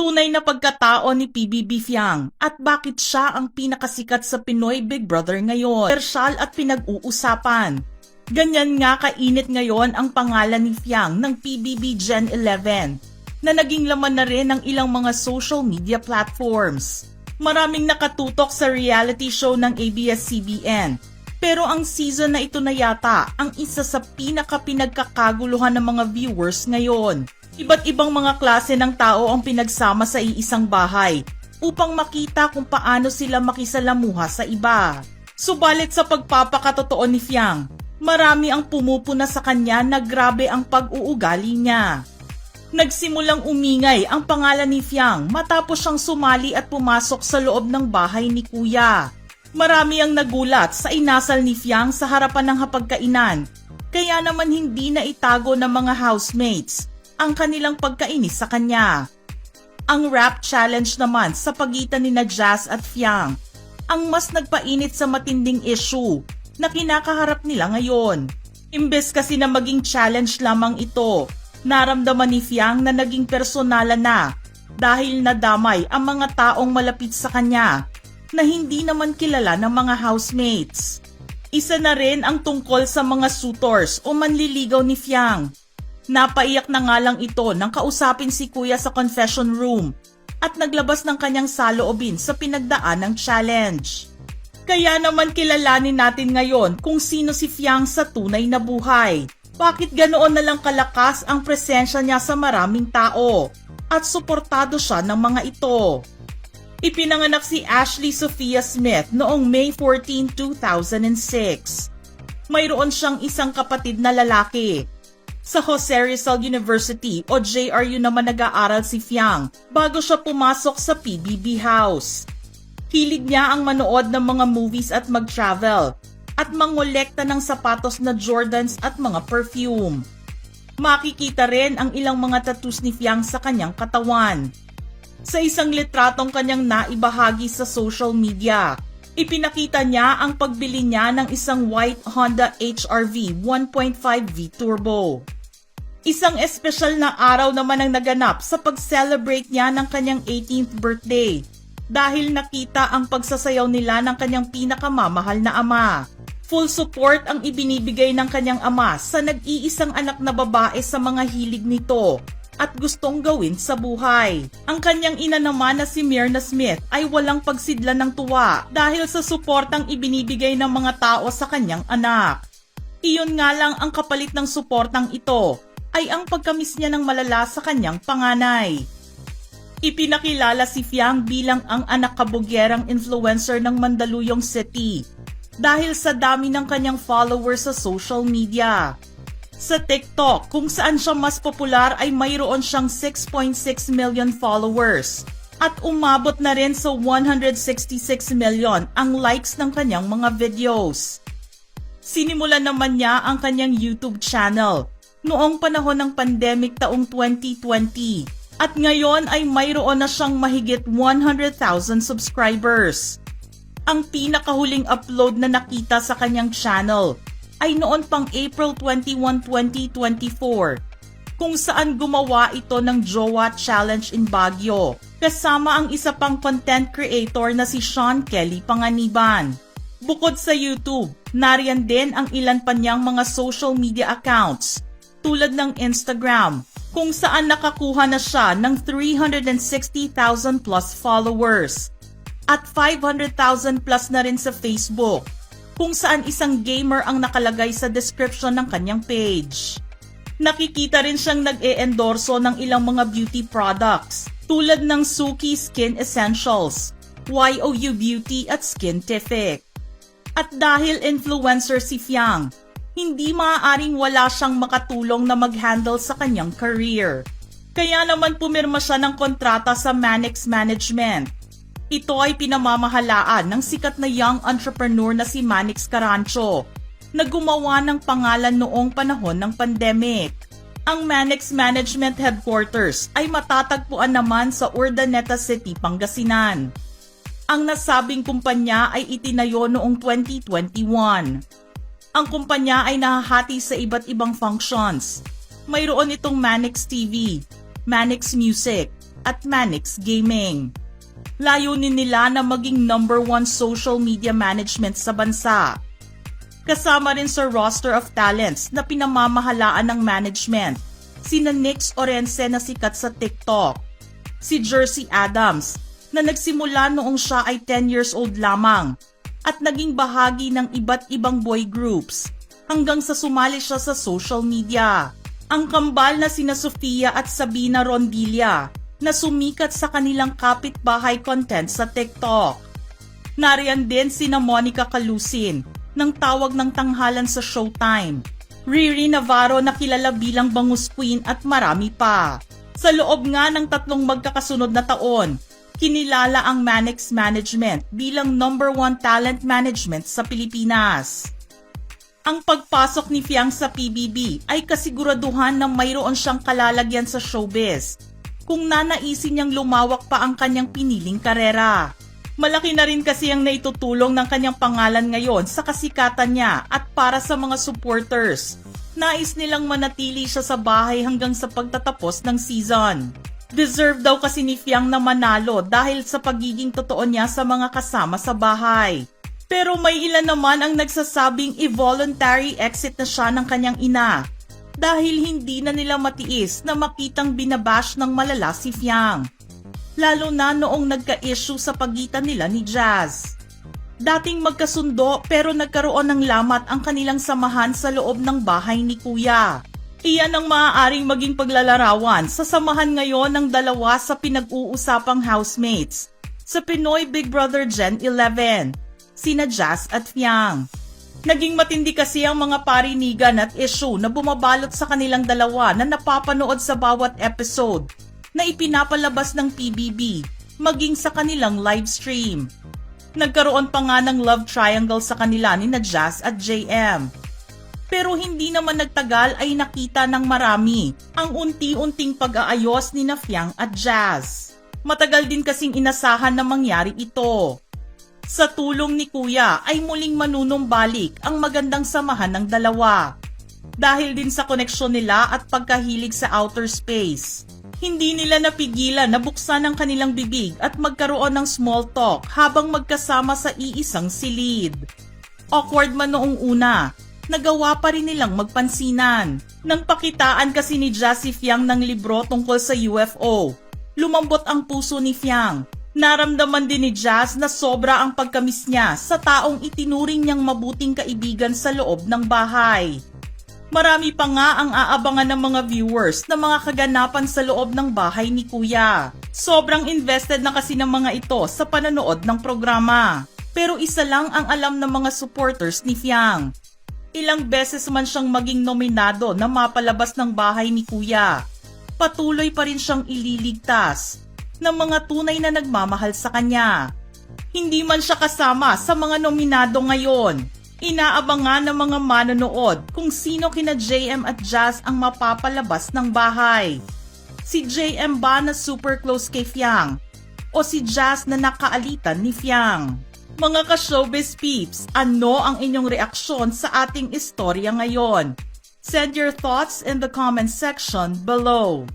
Tunay na pagkatao ni PBB Fiang at bakit siya ang pinakasikat sa Pinoy Big Brother ngayon. Personal at pinag-uusapan. Ganyan nga kainit ngayon ang pangalan ni Fiang ng PBB Gen 11 na naging laman na rin ng ilang mga social media platforms. Maraming nakatutok sa reality show ng ABS-CBN. Pero ang season na ito na yata ang isa sa pinagkakaguluhan ng mga viewers ngayon. Iba't ibang mga klase ng tao ang pinagsama sa iisang bahay upang makita kung paano sila makisalamuha sa iba. Subalit sa pagpapakatotoo ni Fiang, marami ang pumupuna sa kanya na grabe ang pag-uugali niya. Nagsimulang umingay ang pangalan ni Fiang matapos siyang sumali at pumasok sa loob ng bahay ni Kuya. Marami ang nagulat sa inasal ni Fiang sa harapan ng hapagkainan, kaya naman hindi na itago ng mga housemates ang kanilang pagkainis sa kanya. Ang rap challenge naman sa pagitan ni Jazz at Fiang ang mas nagpainit sa matinding issue na kinakaharap nila ngayon. Imbes kasi na maging challenge lamang ito, naramdaman ni Fiang na naging personalan na dahil nadamay ang mga taong malapit sa kanya na hindi naman kilala ng mga housemates. Isa na rin ang tungkol sa mga suitors o manliligaw ni Fiang. Napaiyak na nga lang ito nang kausapin si Kuya sa confession room at naglabas ng kanyang saloobin sa pinagdaan ng challenge. Kaya naman kilalanin natin ngayon kung sino si Fiang sa tunay na buhay. Bakit ganoon na lang kalakas ang presensya niya sa maraming tao at suportado siya ng mga ito. Ipinanganak si Ashley Sophia Smith noong May 14, 2006. Mayroon siyang isang kapatid na lalaki. Sa Jose Rizal University o JRU naman nag-aaral si Fiang bago siya pumasok sa PBB House. Hilig niya ang manood ng mga movies at mag-travel at mangolekta ng sapatos na Jordans at mga perfume. Makikita rin ang ilang mga tattoos ni Fiang sa kanyang katawan. Sa isang litratong kanyang naibahagi sa social media, ipinakita niya ang pagbili niya ng isang white Honda HR-V 1.5V Turbo. Isang espesyal na araw naman ang naganap sa pag-celebrate niya ng kanyang 18th birthday dahil nakita ang pagsasayaw nila ng kanyang pinakamamahal na ama. Full support ang ibinibigay ng kanyang ama sa nag-iisang anak na babae sa mga hilig nito at gustong gawin sa buhay. Ang kanyang ina naman na si Myrna Smith ay walang pagsidlan ng tuwa dahil sa suportang ibinibigay ng mga tao sa kanyang anak. Iyon nga lang ang kapalit ng suportang ito ay ang pagkamis niya ng malala sa kanyang panganay. Ipinakilala si Fiang bilang ang anak kabugyerang influencer ng Mandaluyong City dahil sa dami ng kanyang followers sa social media. Sa TikTok, kung saan siya mas popular ay mayroon siyang 6.6 million followers at umabot na rin sa 166 million ang likes ng kanyang mga videos. Sinimulan naman niya ang kanyang YouTube channel noong panahon ng pandemic taong 2020 at ngayon ay mayroon na siyang mahigit 100,000 subscribers. Ang pinakahuling upload na nakita sa kanyang channel ay noon pang April 21, 2024, kung saan gumawa ito ng Jowa Challenge in Baguio, kasama ang isa pang content creator na si Sean Kelly Panganiban. Bukod sa YouTube, nariyan din ang ilan pa niyang mga social media accounts, tulad ng Instagram, kung saan nakakuha na siya ng 360,000 plus followers, at 500,000 plus na rin sa Facebook, kung saan isang gamer ang nakalagay sa description ng kanyang page. Nakikita rin siyang nag-e-endorso ng ilang mga beauty products tulad ng Suki Skin Essentials, YOU Beauty at Skintific. At dahil influencer si Fiang, hindi maaaring wala siyang makatulong na mag-handle sa kanyang career. Kaya naman pumirma siya ng kontrata sa Manix Management. Ito ay pinamamahalaan ng sikat na young entrepreneur na si Manix Carancho na gumawa ng pangalan noong panahon ng pandemic. Ang Manix Management Headquarters ay matatagpuan naman sa Urdaneta City, Pangasinan. Ang nasabing kumpanya ay itinayo noong 2021. Ang kumpanya ay nahahati sa iba't ibang functions. Mayroon itong Manix TV, Manix Music, at Manix Gaming. Layunin nila na maging #1 social media management sa bansa. Kasama rin sa roster of talents na pinamamahalaan ng management, sina Nix Orense na sikat sa TikTok, si Jersey Adams na nagsimula noong siya ay 10 years old lamang at naging bahagi ng iba't ibang boy groups hanggang sa sumali siya sa social media. Ang kambal na sina Sofia at Sabina Rondilla na sumikat sa kanilang kapitbahay content sa TikTok. Nariyan din sina Monica Calusin ng Tawag ng Tanghalan sa Showtime, Riri Navarro na kilala bilang Bangus Queen at marami pa. Sa loob nga ng 3 magkakasunod na taon, kinilala ang Manix Management bilang #1 talent management sa Pilipinas. Ang pagpasok ni Fiang sa PBB ay kasiguraduhan na mayroon siyang kalalagyan sa showbiz kung nanaisin niyang lumawak pa ang kanyang piniling karera. Malaki na rin kasi ang naitutulong ng kanyang pangalan ngayon sa kasikatan niya at para sa mga supporters. Nais nilang manatili siya sa bahay hanggang sa pagtatapos ng season. Deserve daw kasi ni Fiang na manalo dahil sa pagiging totoo niya sa mga kasama sa bahay. Pero may ilan naman ang nagsasabing i-voluntary exit na siya ng kanyang ina dahil hindi na nila matiis na makitang binabash ng malala si Fiang. Lalo na noong nagka-issue sa pagitan nila ni Jazz. Dating magkasundo pero nagkaroon ng lamat ang kanilang samahan sa loob ng bahay ni Kuya. Iyan ang maaaring maging paglalarawan sa samahan ngayon ng dalawa sa pinag-uusapang housemates sa Pinoy Big Brother Gen 11, sina Jazz at Fiang. Naging matindi kasi ang mga parinigan at issue na bumabalot sa kanilang dalawa na napapanood sa bawat episode na ipinapalabas ng PBB maging sa kanilang live stream. Nagkaroon pa nga ng love triangle sa kanila ni Jazz at JM. Pero hindi naman nagtagal ay nakita ng marami ang unti-unting pag-aayos ni Fiang at Jazz. Matagal din kasing inasahan na mangyari ito. Sa tulong ni Kuya ay muling manunumbalik ang magandang samahan ng dalawa. Dahil din sa koneksyon nila at pagkahilig sa outer space. Hindi nila napigilan na buksan ang kanilang bibig at magkaroon ng small talk habang magkasama sa iisang silid. Awkward man noong una, nagawa pa rin nilang magpansinan. Nang pakitaan kasi ni Jazz si Fiang ng libro tungkol sa UFO, lumambot ang puso ni Fiang. Naramdaman din ni Jazz na sobra ang pagkamis niya sa taong itinuring niyang mabuting kaibigan sa loob ng bahay. Marami pa nga ang aabangan ng mga viewers na mga kaganapan sa loob ng bahay ni Kuya. Sobrang invested na kasi ng mga ito sa pananood ng programa. Pero isa lang ang alam ng mga supporters ni Fiang. Ilang beses man siyang maging nominado na mapalabas ng bahay ni Kuya, patuloy pa rin siyang ililigtas ng mga tunay na nagmamahal sa kanya. Hindi man siya kasama sa mga nominado ngayon. Inaabangan ng mga manonood kung sino kina JM at Jazz ang mapapalabas ng bahay. Si JM ba na super close kay Fiang? O si Jazz na nakaalitan ni Fiang? Mga ka-showbiz peeps, ano ang inyong reaksyon sa ating istorya ngayon? Send your thoughts in the comment section below.